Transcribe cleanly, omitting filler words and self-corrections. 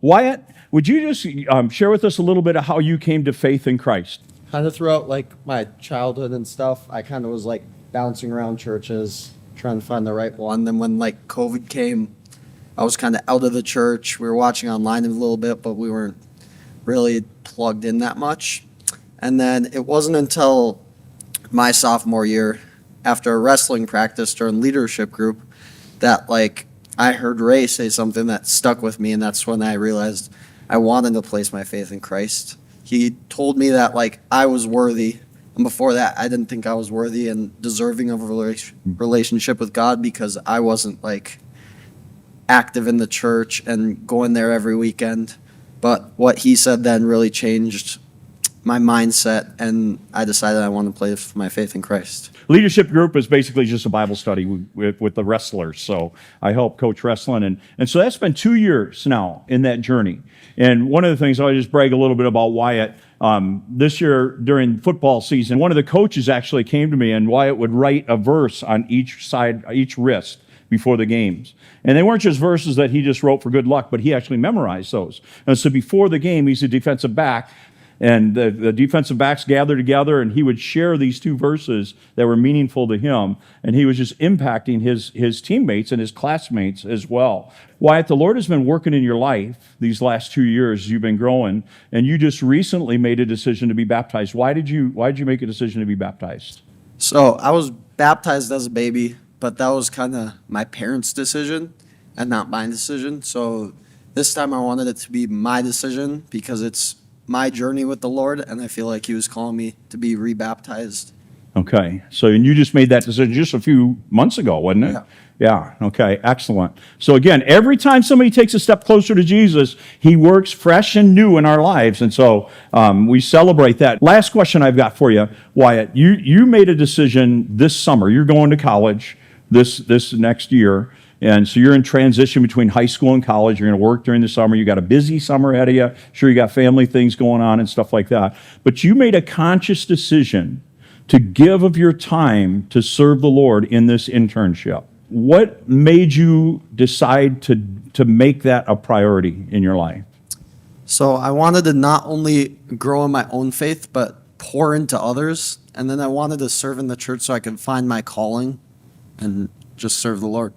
Wyatt, would you just share with us a little bit of how you came to faith in Christ? Kind of throughout like my childhood and stuff, I kind of was like bouncing around churches, trying to find the right one. Then when like COVID came, I was kind of out of the church. We were watching online a little bit, but we weren't really plugged in that much. And then it wasn't until my sophomore year, after a wrestling practice during leadership group, that like I heard Ray say something that stuck with me, and that's when I realized I wanted to place my faith in Christ. He told me that like I was worthy, and before that I didn't think I was worthy and deserving of a relationship with God because I wasn't like active in the church and going there every weekend. But what he said then really changed my mindset, and I decided I wanted to place my faith in Christ. Leadership group is basically just a Bible study with the wrestlers. So I help coach wrestling. And so that's been 2 years now in that journey. And one of the things, I'll just brag a little bit about Wyatt. This year during football season, one of the coaches actually came to me, and Wyatt would write a verse on each side, each wrist before the games. And they weren't just verses that he just wrote for good luck, but he actually memorized those. And so before the game, he's a defensive back. And the defensive backs gathered together, and he would share these two verses that were meaningful to him. And he was just impacting his teammates and his classmates as well. Wyatt, the Lord has been working in your life these last 2 years. You've been growing, and you just recently made a decision to be baptized. Why did you make a decision to be baptized? So I was baptized as a baby, but that was kind of my parents' decision and not my decision. So this time I wanted it to be my decision because it's my journey with the Lord, and I feel like he was calling me to be rebaptized. Okay. So, and you just made that decision just a few months ago, wasn't it? Yeah. Okay. Excellent. So again, every time somebody takes a step closer to Jesus, he works fresh and new in our lives. And so we celebrate that. Last question I've got for you, Wyatt. You made a decision this summer. You're going to college this next year. And so you're in transition between high school and college. You're going to work during the summer. You got a busy summer ahead of you. Sure, you got family things going on and stuff like that. But you made a conscious decision to give of your time to serve the Lord in this internship. What made you decide to make that a priority in your life? So I wanted to not only grow in my own faith, but pour into others. And then I wanted to serve in the church so I could find my calling and just serve the Lord.